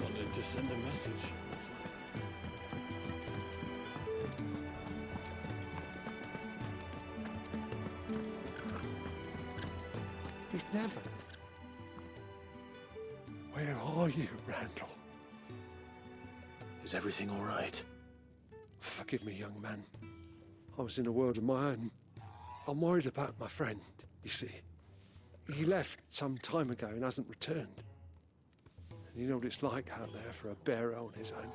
Wanted to send a message. He's never. Where are you, Randall? Is everything all right? Forgive me, young man. I was in a world of my own. I'm worried about my friend, you see. He left some time ago and hasn't returned. And you know what it's like out there for a bearer on his own.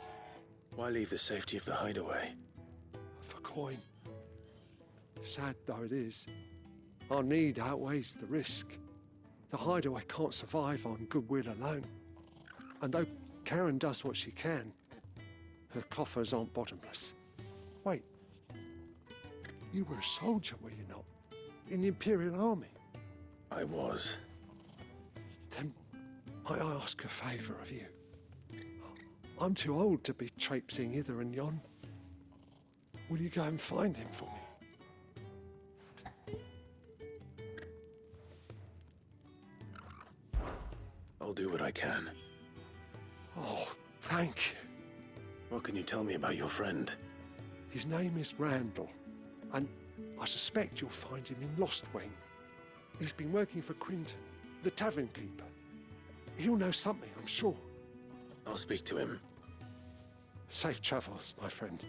Why leave the safety of the hideaway? For coin. Sad though it is, our need outweighs the risk. The hideaway can't survive on goodwill alone. And though Karen does what she can, her coffers aren't bottomless. Wait, you were a soldier, were you not? In the Imperial Army? I was. Then might I ask a favour of you? I'm too old to be traipsing hither and yon. Will you go and find him for me? I'll do what I can. Oh, thank you. What can you tell me about your friend? His name is Randall, and I suspect you'll find him in Lost Wing. He's been working for Quinton, the tavern keeper. He'll know something, I'm sure. I'll speak to him. Safe travels, my friend.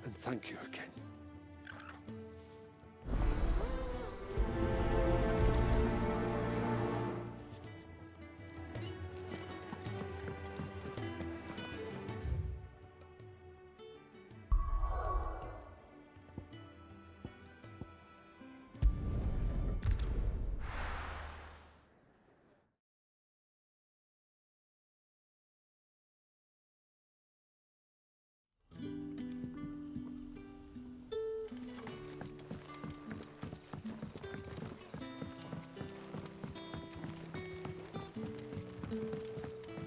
And thank you again.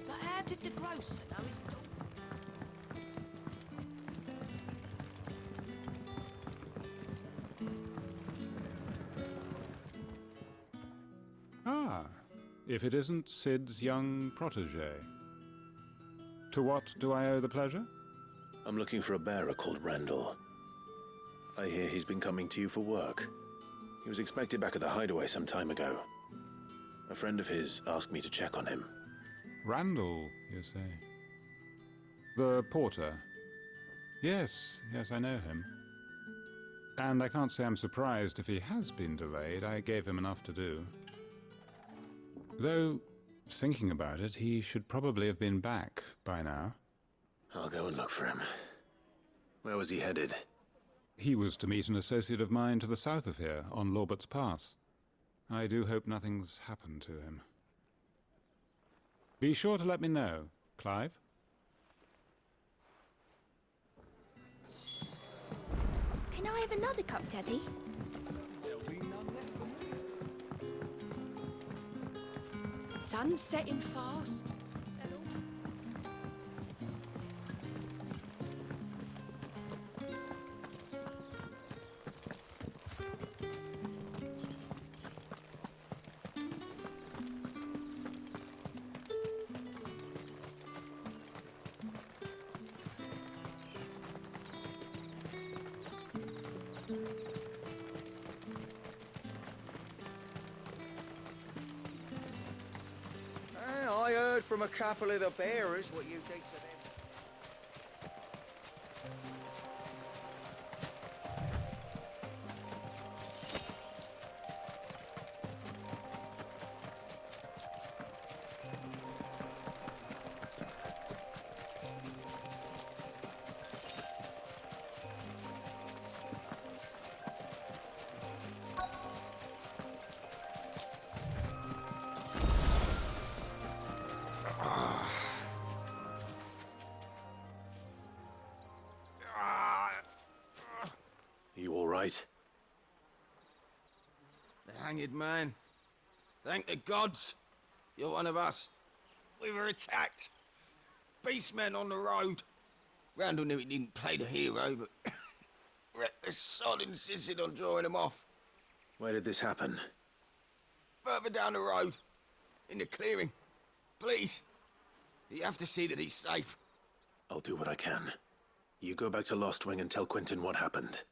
But how did the grocer know his daughter? Ah, if it isn't Sid's young protege. To what do I owe the pleasure? I'm looking for a bearer called Randall. I hear he's been coming to you for work. He was expected back at the hideaway some time ago. A friend of his asked me to check on him. Randall, you say? The porter? Yes, I know him. And I can't say I'm surprised if he has been delayed. I gave him enough to do. Though, thinking about it, he should probably have been back by now. I'll go and look for him. Where was he headed? He was to meet an associate of mine to the south of here, on Lorbert's Pass. I do hope nothing's happened to him. Be sure to let me know, Clive. Can I have another cup, Daddy? Sun's setting fast. I heard from a couple of the bearers what you did to them. You all right? The hanged man. Thank the gods. You're one of us. We were attacked. Beastmen on the road. Randall knew he didn't play the hero, but the sod insisted on drawing him off. Where did this happen? Further down the road. In the clearing. Please. You have to see that he's safe. I'll do what I can. You go back to Lost Wing and tell Quentin what happened.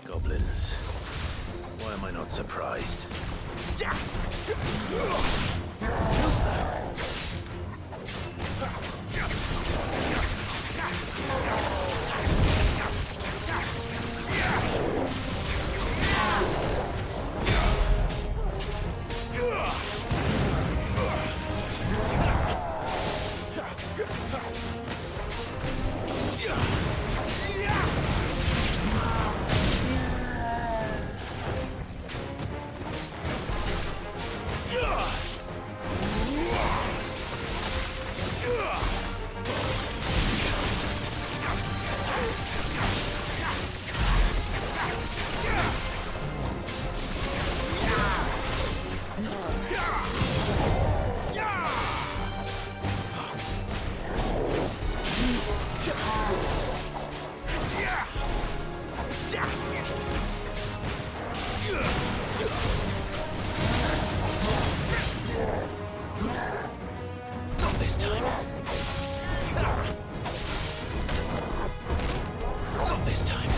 Goblins. Why am I not surprised? Not this time. Not this time.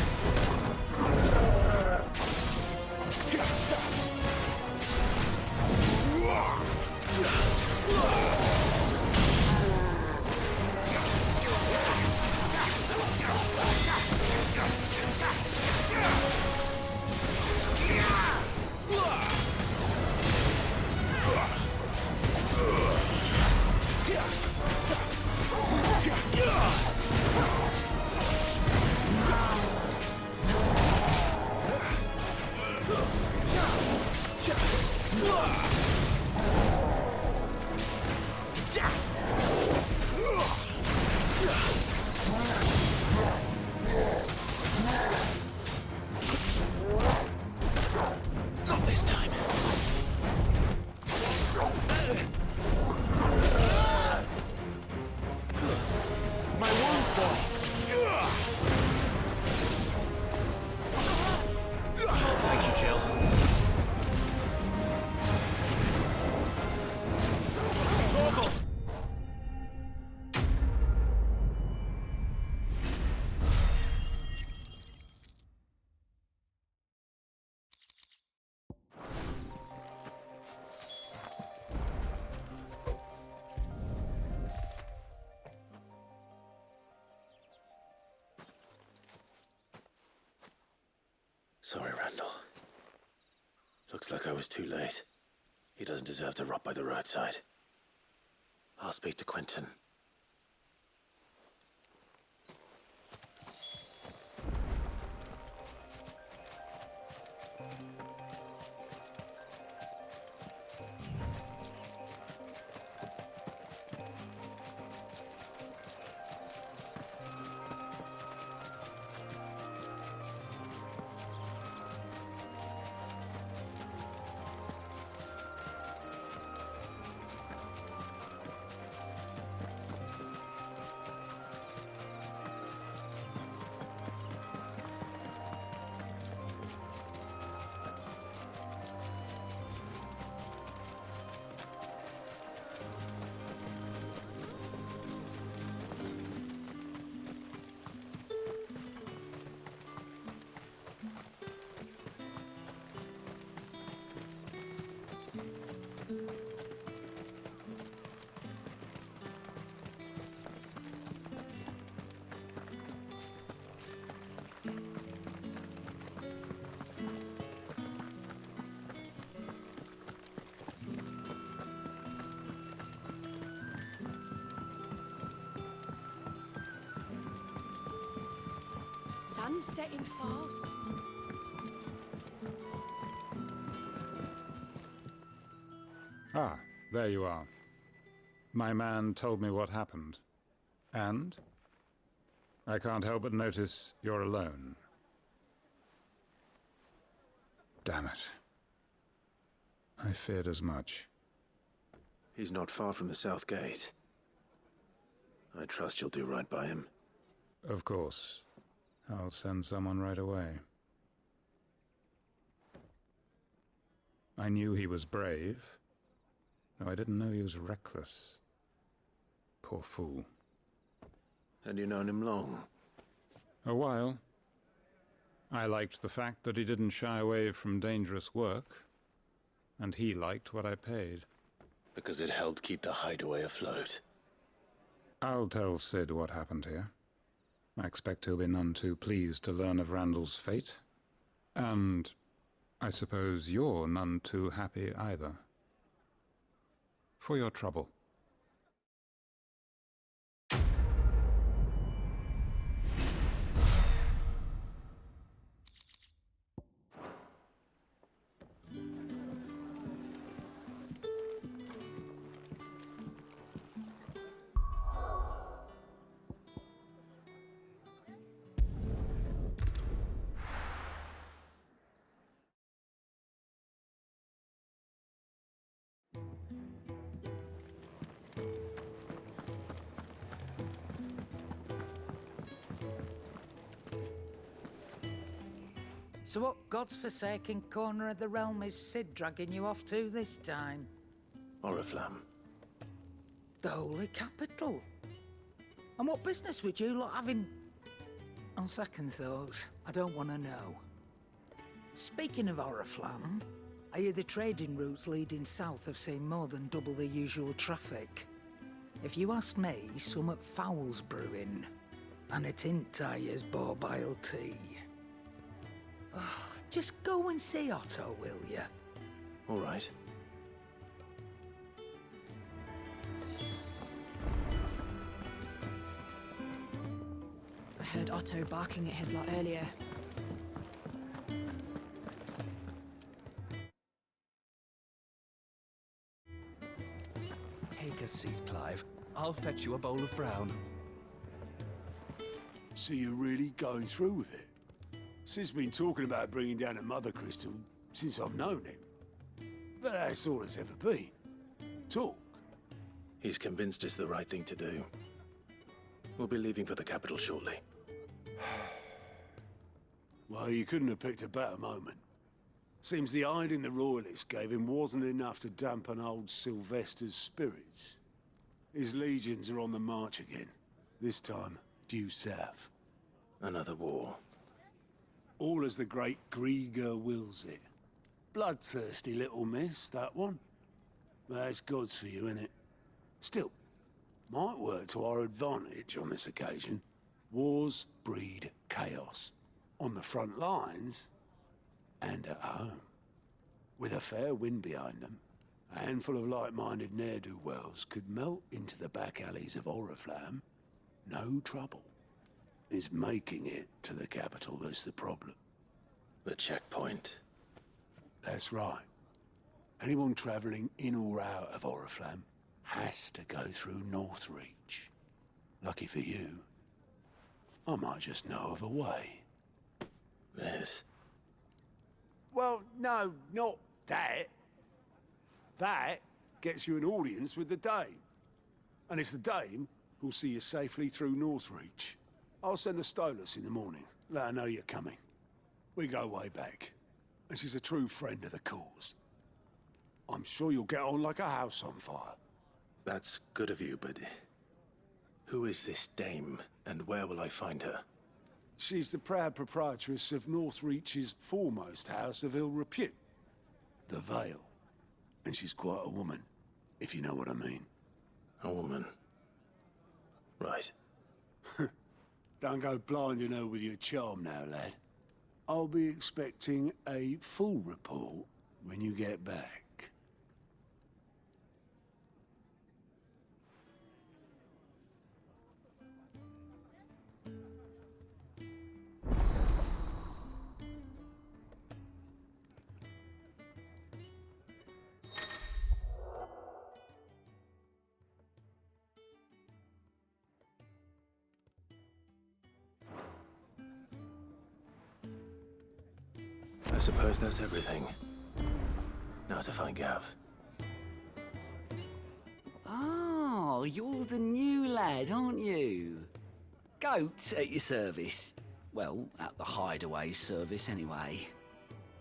Not this time. My wound's gone. Thank you, Jill. Torgal! Sorry, Randall. Looks like I was too late. He doesn't deserve to rot by the roadside. I'll speak to Quentin. Sun's setting fast. Ah, there you are. My man told me what happened. And? I can't help but notice you're alone. Damn it. I feared as much. He's not far from the South Gate. I trust you'll do right by him. Of course. I'll send someone right away. I knew he was brave, though I didn't know he was reckless. Poor fool. Had you known him long? A while. I liked the fact that he didn't shy away from dangerous work, and he liked what I paid. Because it helped keep the hideaway afloat. I'll tell Sid what happened here. I expect he'll be none too pleased to learn of Randall's fate. And I suppose you're none too happy either. For your trouble. So what God's forsaken corner of the realm is Sid dragging you off to this time? Oriflamme. The Holy Capital. And what business would you lot have in... On second thoughts, I don't want to know. Speaking of Oriflamme, I hear the trading routes leading south have seen more than double the usual traffic. If you ask me, summat foul's brewing. And it ain't Tyre's borbile tea. Oh, just go and see Otto, will you? All right. I heard Otto barking at his lot earlier. Take a seat, Clive. I'll fetch you a bowl of brown. So you're really going through with it? Sid's been talking about bringing down a mother crystal since I've known him. But that's all it's ever been. Talk. He's convinced it's the right thing to do. We'll be leaving for the capital shortly. Well, you couldn't have picked a better moment. Seems the hiding the Royalists gave him wasn't enough to dampen old Sylvester's spirits. His legions are on the march again. This time, due south. Another war. All as the great Grieger wills it. Bloodthirsty little miss, that one. That's God's for you, innit? Still, might work to our advantage on this occasion. Wars breed chaos. On the front lines, and at home. With a fair wind behind them, a handful of like-minded ne'er-do-wells could melt into the back alleys of Oriflamme. No trouble. It's making it to the capital that's the problem. The checkpoint. That's right. Anyone travelling in or out of Oriflamme has to go through Northreach. Lucky for you, I might just know of a way. This. Well, no, not that. That gets you an audience with the Dame. And it's the Dame who'll see you safely through Northreach. I'll send the Stolas in the morning. Let her know you're coming. We go way back. And she's a true friend of the cause. I'm sure you'll get on like a house on fire. That's good of you, but... who is this dame, and where will I find her? She's the proud proprietress of Northreach's foremost house of ill repute. The Vale. And she's quite a woman, if you know what I mean. A woman. Right. Don't go blinding her with your charm now, lad. I'll be expecting a full report when you get back. I suppose that's everything. Now how to find Gav. Oh, you're the new lad, aren't you? Goat at your service. Well, at the Hideaway service, anyway.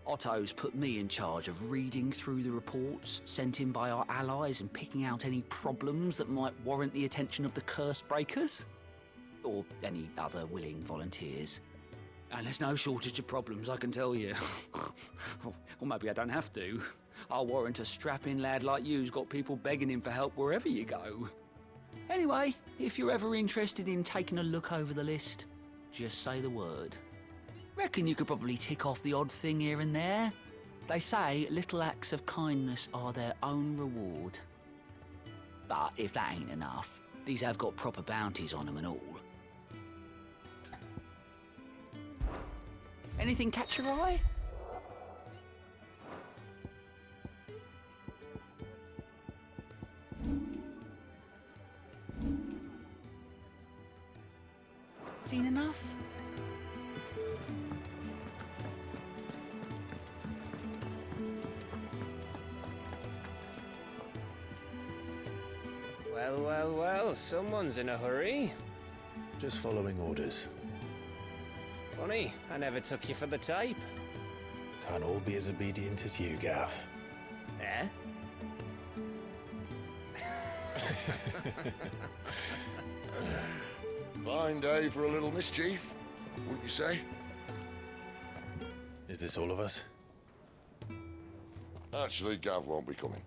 Otto's put me in charge of reading through the reports sent in by our allies and picking out any problems that might warrant the attention of the Curse Breakers. Or any other willing volunteers. And there's no shortage of problems, I can tell you. Or maybe I don't have to. I'll warrant a strapping lad like you's got people begging him for help wherever you go. Anyway, if you're ever interested in taking a look over the list, just say the word. Reckon you could probably tick off the odd thing here and there. They say little acts of kindness are their own reward. But if that ain't enough, these have got proper bounties on them and all. Anything catch your eye? Seen enough? Well, well, well, someone's in a hurry. Just following orders. Funny, I never took you for the type. Can't all be as obedient as you, Gav. Eh? Fine day for a little mischief, wouldn't you say? Is this all of us? Actually, Gav won't be coming.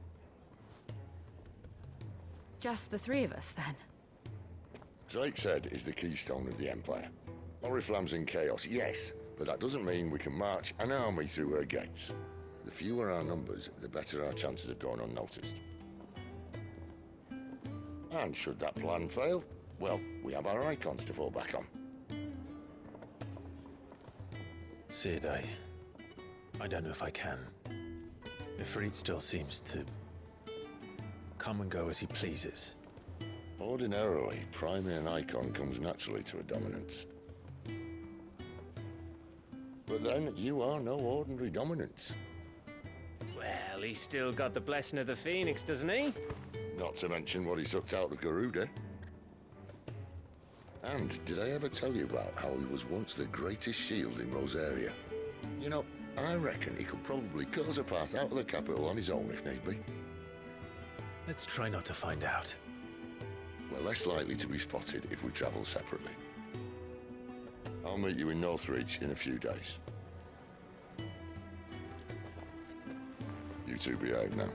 Just the three of us, then? Drake's Head is the keystone of the Empire. Oriflamme's in chaos, yes, but that doesn't mean we can march an army through her gates. The fewer our numbers, the better our chances of going unnoticed. And should that plan fail, well, we have our icons to fall back on. Sid, I don't know if I can. Ifrit still seems to come and go as he pleases. Ordinarily, priming an icon comes naturally to a dominance. But then, you are no ordinary dominance. Well, he's still got the blessing of the Phoenix, doesn't he? Not to mention what he sucked out of Garuda. And did I ever tell you about how he was once the greatest shield in Rosaria? You know, I reckon he could probably cut us a path out of the capital on his own if need be. Let's try not to find out. We're less likely to be spotted if we travel separately. I'll meet you in Northridge in a few days. You two behave now.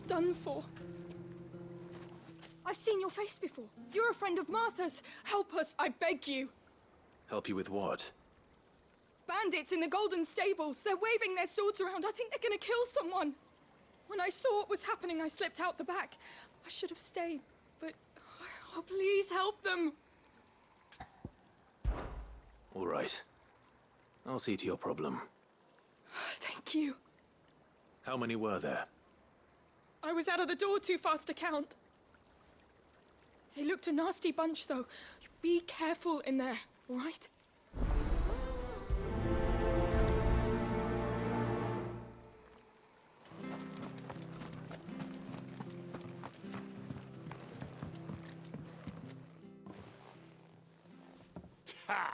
Done for. I've seen your face before. You're a friend of Martha's. Help us, I beg you. Help you with what? Bandits in the Golden Stables. They're waving their swords around. I think they're gonna kill someone. When I saw what was happening, I slipped out the back. I should have stayed, but... Oh, please help them. All right. I'll see to your problem. Thank you. How many were there? I was out of the door too fast to count. They looked a nasty bunch, though. Be careful in there, all right? Ha!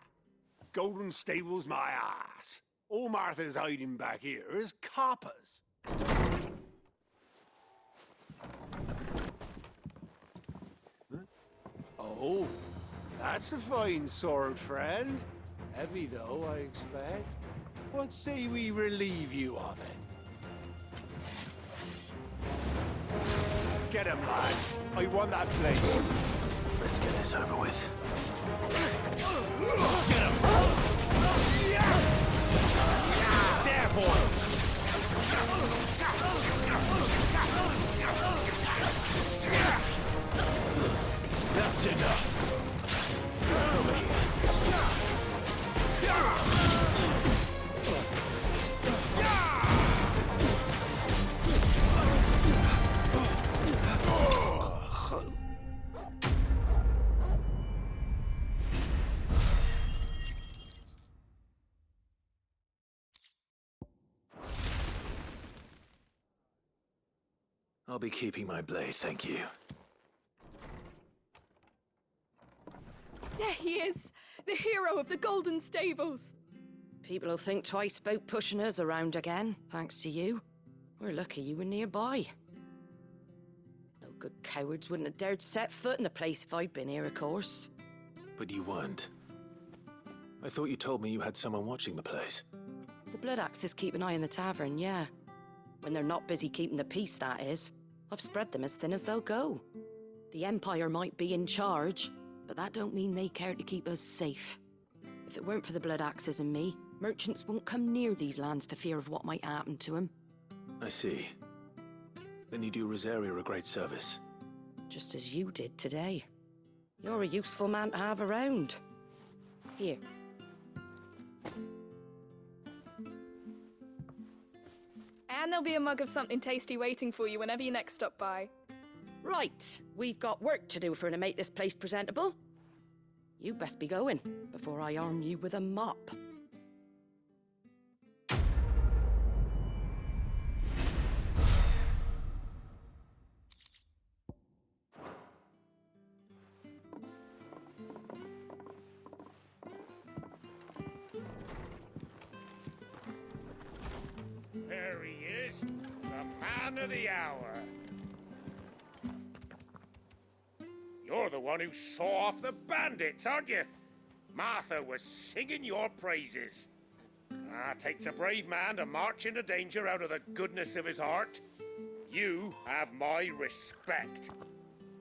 Golden Stables, my ass. All Martha's hiding back here is coppers. Oh, that's a fine sword, friend. Heavy though, I expect. What say we relieve you of it? Get him, lads. I want that plate. Let's get this over with. Get him! There, boy! That's enough. Over here. I'll be keeping my blade, thank you. There he is! The hero of the Golden Stables! People'll think twice about pushing us around again, thanks to you. We're lucky you were nearby. No good cowards wouldn't have dared set foot in the place if I'd been here, of course. But you weren't. I thought you told me you had someone watching the place. The Blood Axes keep an eye on the tavern, yeah. When they're not busy keeping the peace, that is. I've spread them as thin as they'll go. The Empire might be in charge, but that don't mean they care to keep us safe. If it weren't for the Blood Axes and me, merchants won't come near these lands for fear of what might happen to them. I see. Then you do Rosaria a great service. Just as you did today. You're a useful man to have around. Here. And there'll be a mug of something tasty waiting for you whenever you next stop by. Right, we've got work to do for to make this place presentable. You best be going, before I arm you with a mop. There he is, the man of the hour. You're the one who saw off the bandits, aren't you? Martha was singing your praises. Takes a brave man to march into danger out of the goodness of his heart. You have my respect.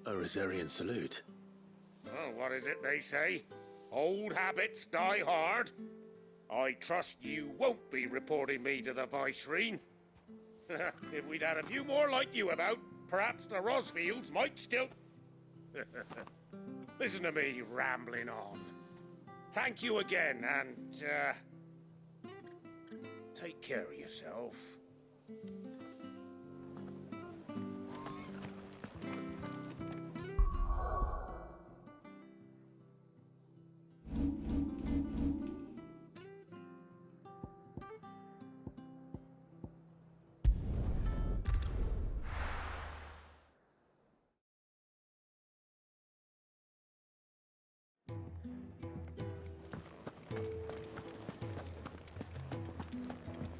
A Rosarian salute. Oh, what is it they say? Old habits die hard. I trust you won't be reporting me to the Viceroy. If we'd had a few more like you about, perhaps the Rosfields might still... Listen to me rambling on. Thank you again, and, take care of yourself.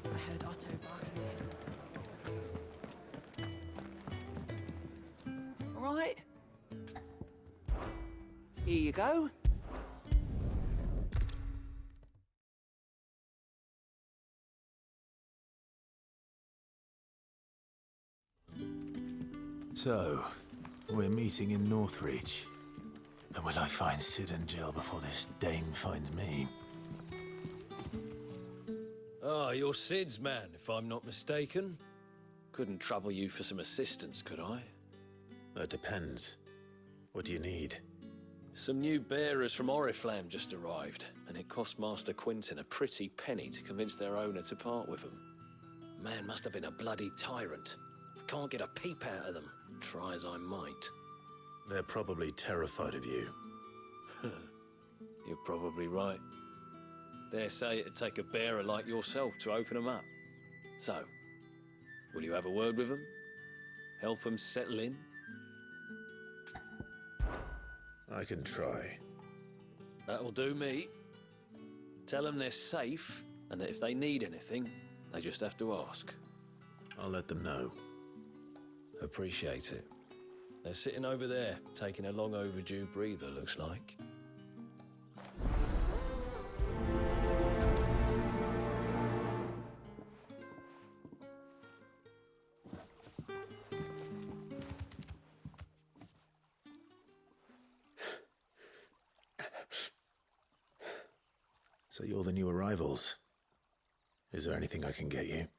I heard Otto barking. Right. Here you go. So, we're meeting in Northreach. And will I find Sid and Jill before this dame finds me? Ah, you're Sid's man, if I'm not mistaken. Couldn't trouble you for some assistance, could I? That depends. What do you need? Some new bearers from Oriflamme just arrived, and it cost Master Quinton a pretty penny to convince their owner to part with them. Man must have been a bloody tyrant. Can't get a peep out of them, try as I might. They're probably terrified of you. You're probably right. Dare say it'd take a bearer like yourself to open them up. So, will you have a word with them? Help them settle in? I can try. That'll do me. Tell them they're safe, and that if they need anything, they just have to ask. I'll let them know. Appreciate it. They're sitting over there, taking a long overdue breather, looks like. So you're the new arrivals. Is there anything I can get you?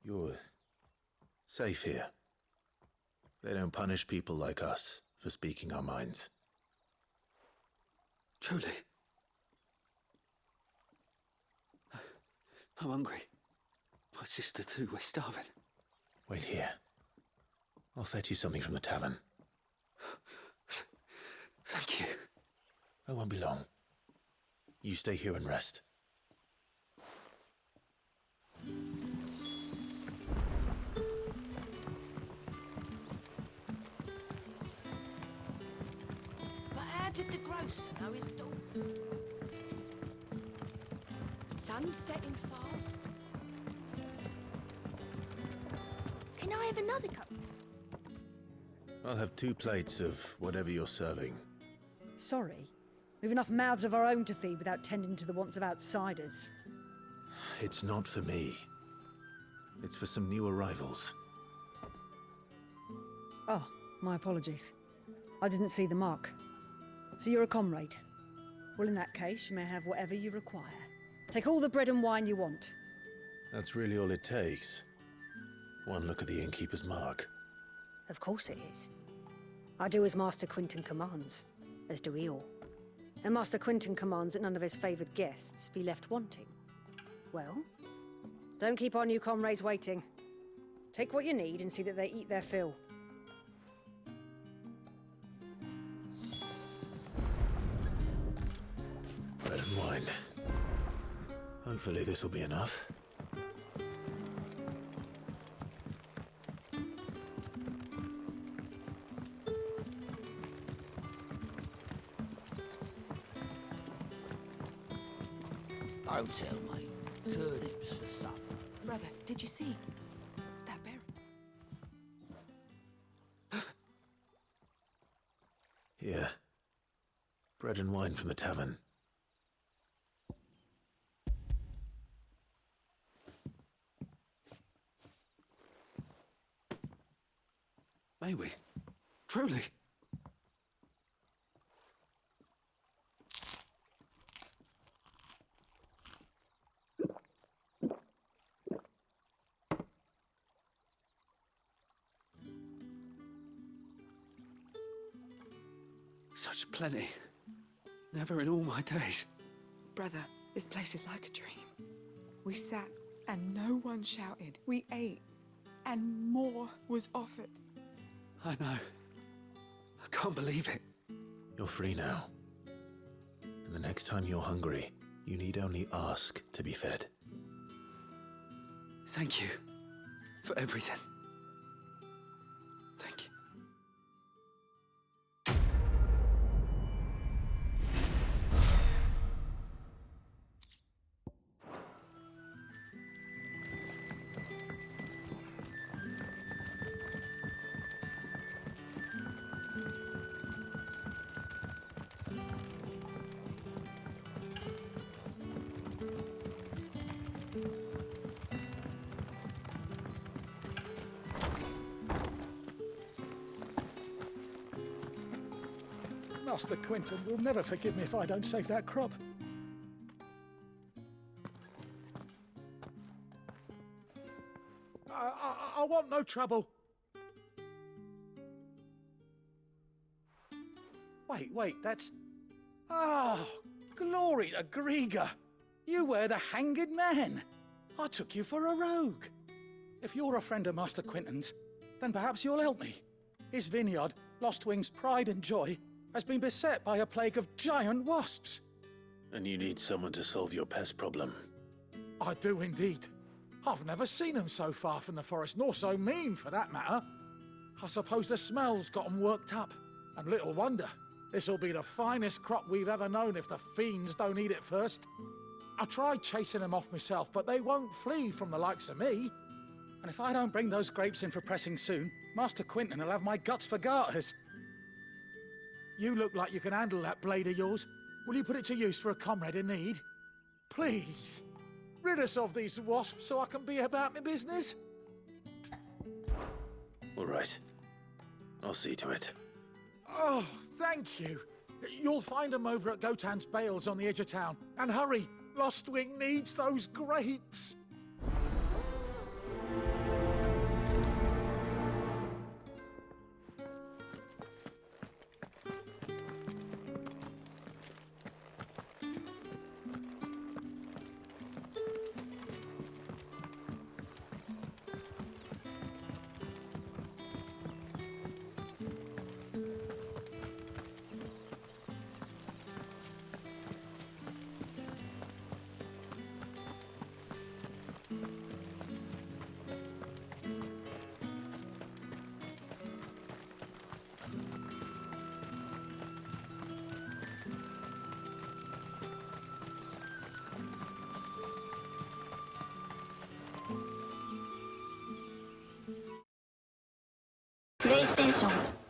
You're safe here. They don't punish people like us for speaking our minds. Truly. I'm hungry. My sister too, we're starving. Wait here. I'll fetch you something from the tavern. Thank you. I won't be long. You stay here and rest. But how did the grocer know his daughter? Sun's setting fast. Can I have another cup? I'll have 2 plates of whatever you're serving. Sorry. We've enough mouths of our own to feed without tending to the wants of outsiders. It's not for me. It's for some new arrivals. Oh, my apologies. I didn't see the mark. So you're a comrade. Well, in that case, you may have whatever you require. Take all the bread and wine you want. That's really all it takes. One look at the innkeeper's mark. Of course it is. I do as Master Quinton commands, as do we all. And Master Quinton commands that none of his favoured guests be left wanting. Well, don't keep our new comrades waiting. Take what you need and see that they eat their fill. Bread and wine. Hopefully this'll be enough. Don't tell me. Turnips for supper. Brother, did you see that bear? Here. Bread and wine from the tavern. May we? Truly? Such plenty. Never in all my days. Brother, this place is like a dream. We sat and no one shouted. We ate and more was offered. I know. I can't believe it. You're free now. And the next time you're hungry, you need only ask to be fed. Thank you for everything. Thank you. Master Quinton will never forgive me if I don't save that crop. I want no trouble. Wait, that's... Oh, glory to Grieger. You were the hanged man. I took you for a rogue. If you're a friend of Master Quinton's, then perhaps you'll help me. His vineyard, Lostwing's pride and joy, has been beset by a plague of giant wasps. And you need someone to solve your pest problem. I do indeed. I've never seen them so far from the forest, nor so mean for that matter. I suppose the smell's got 'em worked up. And little wonder. This'll be the finest crop we've ever known if the fiends don't eat it first. I tried chasing them off myself, but they won't flee from the likes of me. And if I don't bring those grapes in for pressing soon, Master Quinton will have my guts for garters. You look like you can handle that blade of yours. Will you put it to use for a comrade in need? Please, rid us of these wasps so I can be about my business. All right. I'll see to it. Oh, thank you. You'll find them over at Gotan's Bales on the edge of town. And hurry, Lostwing needs those grapes. PlayStation